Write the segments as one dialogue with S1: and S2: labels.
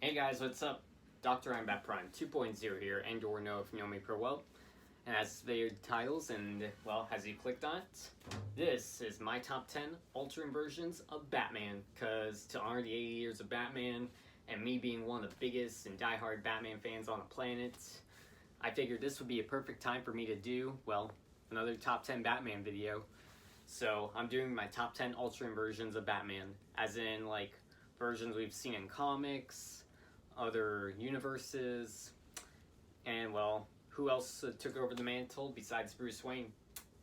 S1: Hey guys, what's up? Dr. Bat Prime 2.0 here, and or know if you know me pretty well. And as the titles, and well, as you clicked on it, this is my top 10 alternate versions of Batman. Because to honor the 80 years of Batman, and me being one of the biggest and diehard Batman fans on the planet, I figured this would be a perfect time for me to do, well, another top 10 Batman video. So I'm doing my top 10 alternate versions of Batman, as in like versions we've seen in comics, other universes, and well, who else took over the mantle besides Bruce Wayne.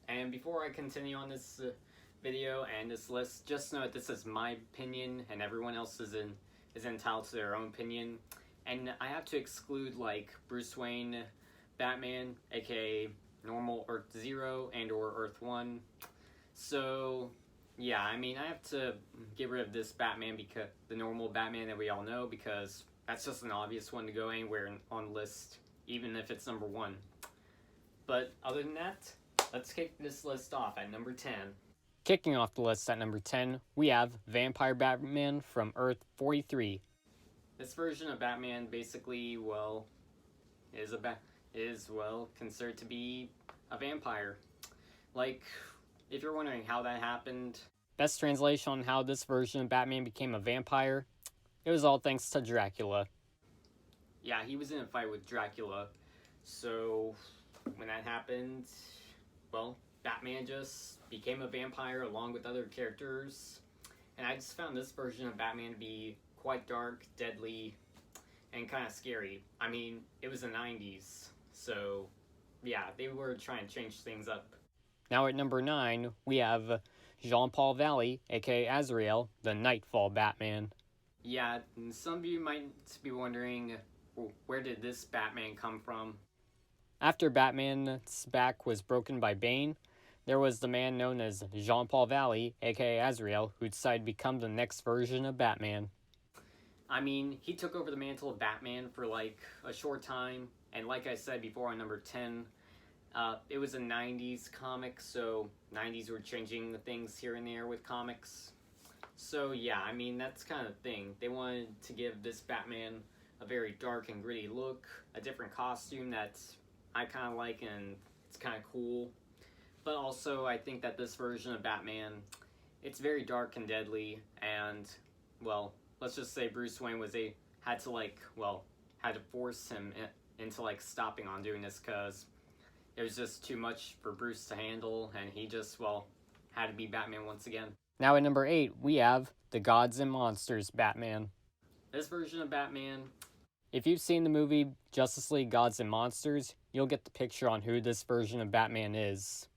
S1: And before I continue on this video and this list, just know that this is my opinion and everyone else is entitled to their own opinion. And I have to exclude like Bruce Wayne Batman, aka normal Earth 0 and or Earth 1. So yeah, I mean, I have to get rid of this Batman, because the normal Batman that we all know, because that's just an obvious one to go anywhere on the list, even if it's number 1. But other than that, let's kick this list off at number 10. Kicking off the list at number 10, we have Vampire Batman from Earth 43. This version of Batman basically, well, is considered to be a vampire. Like, if you're wondering how that happened, best translation on how this version of Batman became a vampire, it was all thanks to Dracula. Yeah, he was in a fight with Dracula, so when that happened, well, Batman just became a vampire along with other characters, and I just found this version of Batman to be quite dark, deadly, and kind of scary. I mean, it was the 90s, so yeah, they were trying to change things up. Now at number 9, we have Jean-Paul Valley, aka Azrael, the Nightfall Batman. Yeah, some of you might be wondering, where did this Batman come from? After Batman's back was broken by Bane, there was the man known as Jean-Paul Valley, aka Azrael, who decided to become the next version of Batman. I mean, he took over the mantle of Batman for like a short time, and like I said before on number 10, it was a 90s comic, so 90s were changing the things here and there with comics. So yeah, I mean, that's kind of the thing. They wanted to give this Batman a very dark and gritty look, a different costume that I kind of like and it's kind of cool. But also, I think that this version of Batman, it's very dark and deadly, and well, let's just say Bruce Wayne had to force him into like stopping on doing this, because it was just too much for Bruce to handle, and he just, well, had to be Batman once again. Now at number 8, we have the Gods and Monsters Batman. This version of Batman, if you've seen the movie Justice League Gods and Monsters, you'll get the picture on who this version of Batman is.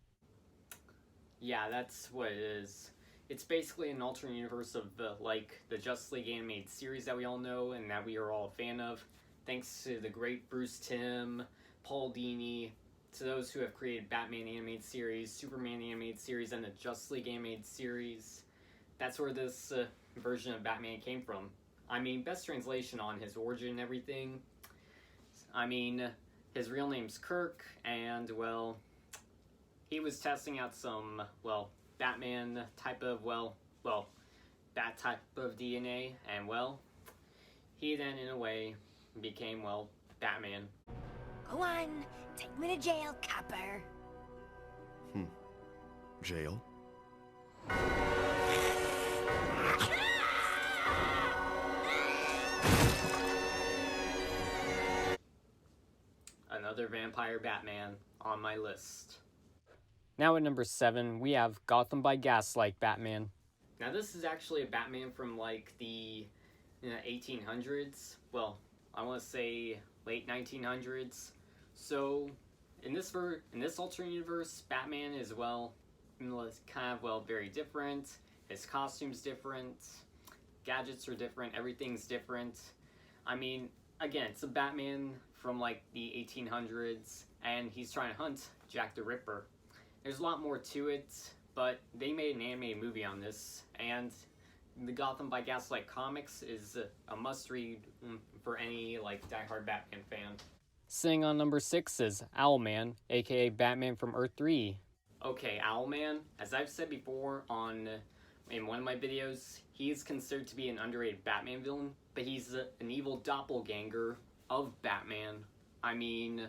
S1: Yeah, that's what it is. It's basically an alternate universe of the Justice League animated series that we all know and that we are all a fan of, thanks to the great Bruce Timm, Paul Dini, to those who have created Batman animated series, Superman animated series, and the Justice League animated series. That's where this version of Batman came from. I mean, best translation on his origin and everything. I mean, his real name's Kirk, and well, he was testing out some, well, Batman type of, that type of DNA, and well, he then in a way became, well, Batman.
S2: Go on, take me to jail, copper.
S3: Jail?
S1: Another vampire Batman on my list. Now at number 7, we have Gotham by Gaslight Batman. Now this is actually a Batman from like the 1800s. Well, I want to say late 1900s. So in this alternate universe, Batman is very different. His costume's different. Gadgets are different. Everything's different. I mean, again, it's a Batman from like the 1800s, and he's trying to hunt Jack the Ripper. There's a lot more to it, but they made an animated movie on this, and the Gotham by Gaslight comics is a must-read for any like diehard Batman fan. Sitting on number 6 is Owlman, aka Batman from Earth 3. Okay, Owlman, as I've said before in one of my videos, he is considered to be an underrated Batman villain but he's an evil doppelganger of Batman. I mean,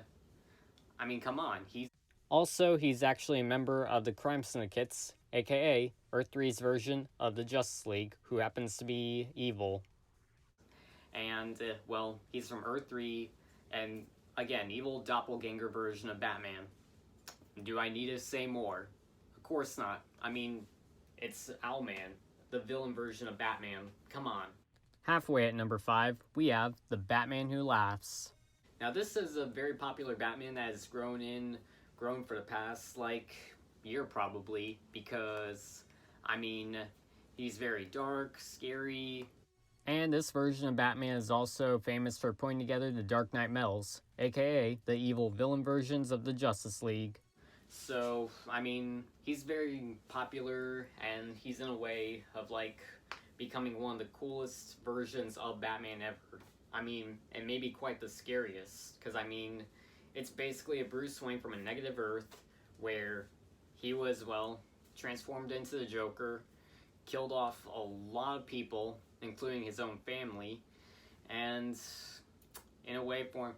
S1: come on. He's actually a member of the crime syndicates, aka Earth 3's version of the Justice League, who happens to be evil. And, well, he's from Earth 3, and again, evil doppelganger version of Batman. Do I need to say more? Of course not. I mean, it's Owlman, the villain version of Batman. Come on. Halfway at number 5, we have the Batman Who Laughs. Now, this is a very popular Batman that has grown for the past, year probably, because, he's very dark, scary. And this version of Batman is also famous for putting together the Dark Knight Metals, aka the evil villain versions of the Justice League. So, he's very popular, and he's in a way of, becoming one of the coolest versions of Batman ever. And maybe quite the scariest, because, it's basically a Bruce Wayne from a negative Earth, where he was, transformed into the Joker, killed off a lot of people, including his own family, and in a way formed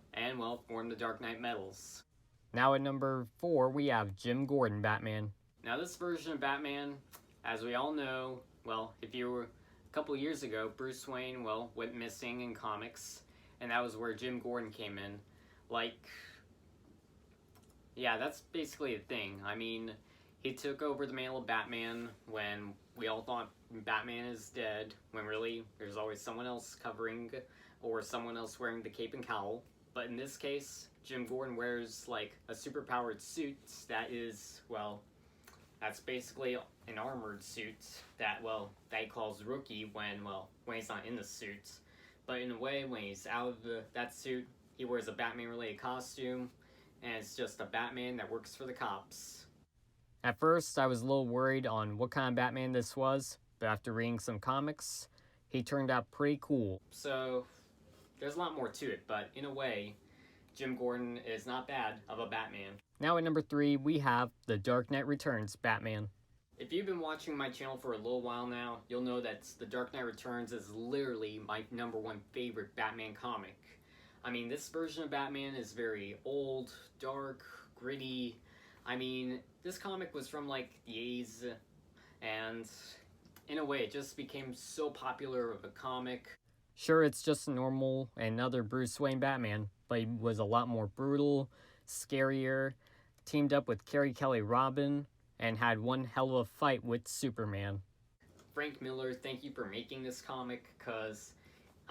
S1: the Dark Knight Metals. Now at number 4, we have Jim Gordon Batman. Now this version of Batman, as we all know, if you were a couple years ago, Bruce Wayne, went missing in comics, and that was where Jim Gordon came in. That's basically the thing. He took over the mantle of Batman when we all thought Batman is dead, when really there's always someone else covering or someone else wearing the cape and cowl. But in this case, Jim Gordon wears a superpowered suit that is, that's basically an armored suit that he calls rookie when he's not in the suit. But in a way, when he's out of that suit, he wears a Batman-related costume, and it's just a Batman that works for the cops. At first, I was a little worried on what kind of Batman this was, but after reading some comics, he turned out pretty cool. So, there's a lot more to it, but in a way, Jim Gordon is not bad of a Batman. Now at number 3, we have The Dark Knight Returns Batman. If you've been watching my channel for a little while now, you'll know that The Dark Knight Returns is literally my number 1 favorite Batman comic. This version of Batman is very old, dark, gritty. This comic was from the 80s, and in a way it just became so popular of a comic. Sure, it's just normal another Bruce Wayne Batman, but he was a lot more brutal, scarier, teamed up with Carrie Kelly Robin, and had one hell of a fight with Superman. Frank Miller, thank you for making this comic, because,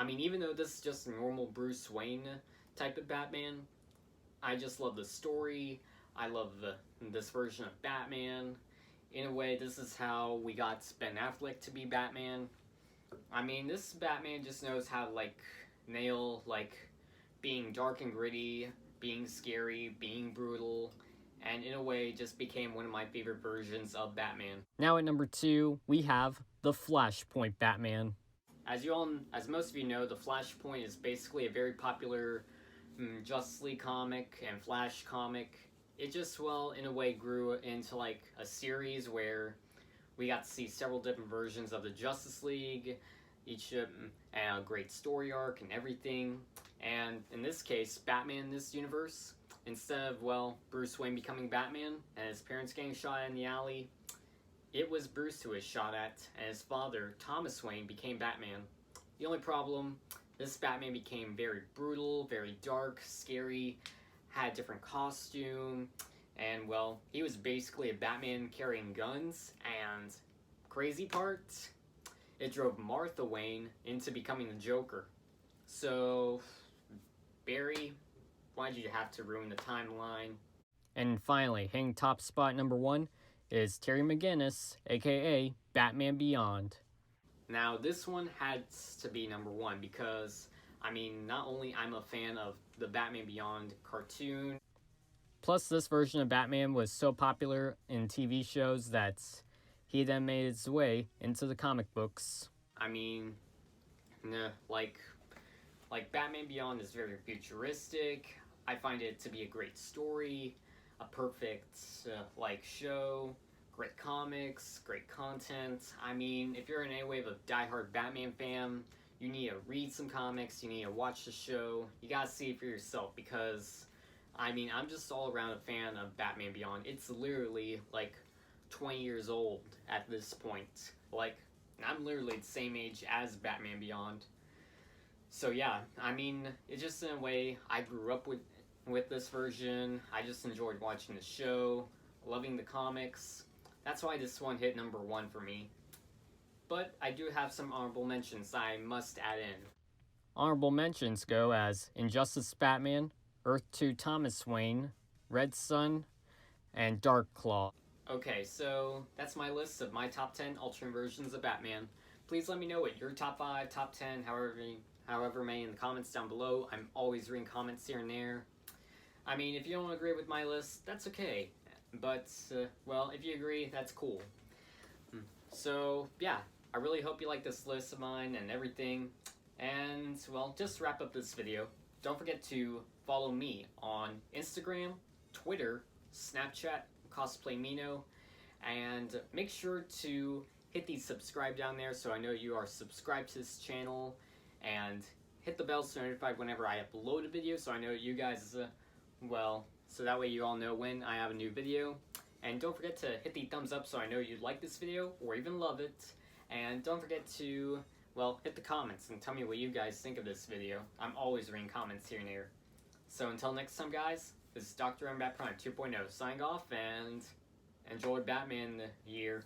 S1: even though this is just a normal Bruce Wayne type of Batman, I just love the story. I love this version of Batman. In a way, this is how we got Ben Affleck to be Batman. This Batman just knows how to, nail, being dark and gritty, being scary, being brutal, and in a way, just became one of my favorite versions of Batman. Now at number 2, we have the Flashpoint Batman. As most of you know, the Flashpoint is basically a very popular Justice League comic and Flash comic. It just, in a way grew into, a series where we got to see several different versions of the Justice League, each a great story arc and everything. And in this case, Batman in this universe, instead of, Bruce Wayne becoming Batman and his parents getting shot in the alley, it was Bruce who was shot at, and his father, Thomas Wayne, became Batman. The only problem, this Batman became very brutal, very dark, scary, had a different costume, and he was basically a Batman carrying guns, and crazy part, it drove Martha Wayne into becoming the Joker. So, Barry, why'd you have to ruin the timeline? And finally, hitting top spot number 1 is Terry McGinnis, aka Batman Beyond. Now, this one had to be number 1 because not only I'm a fan of the Batman Beyond cartoon, plus this version of Batman was so popular in TV shows that he then made his way into the comic books. Batman Beyond is very futuristic. I find it to be a great story, a perfect, show, great comics, great content. If you're in any way of a diehard Batman fan, you need to read some comics, you need to watch the show, you gotta see it for yourself, because, I mean, I'm just all around a fan of Batman Beyond. It's literally, like, 20 years old at this point. Like, I'm literally the same age as Batman Beyond. So yeah, I mean, it's just in a way, I grew up with this version. I just enjoyed watching the show, loving the comics. That's why this one hit number 1 for me. But I do have some honorable mentions I must add in. Honorable mentions go as Injustice Batman, Earth 2 Thomas Wayne, Red Sun, and Dark Claw. Okay, so that's my list of my top 10 alternate versions of Batman. Please let me know what your top 5, top 10, however many in the comments down below. I'm always reading comments here and there. I mean, if you don't agree with my list, that's okay. But, well, if you agree, that's cool. So, yeah, I really hope you like this list of mine and everything. And, well, just to wrap up this video, don't forget to follow me on Instagram, Twitter, Snapchat, CosplayMino, and make sure to hit the subscribe down there so I know you are subscribed to this channel, and hit the bell so notified whenever I upload a video so I know you guys, well, so that way you all know when I have a new video. And don't forget to hit the thumbs up so I know you like this video or even love it. And don't forget to, well, hit the comments and tell me what you guys think of this video. I'm always reading comments here and there. So until next time, guys, this is Dr. Bat Prime 2.0 signing off, and enjoy Batman year.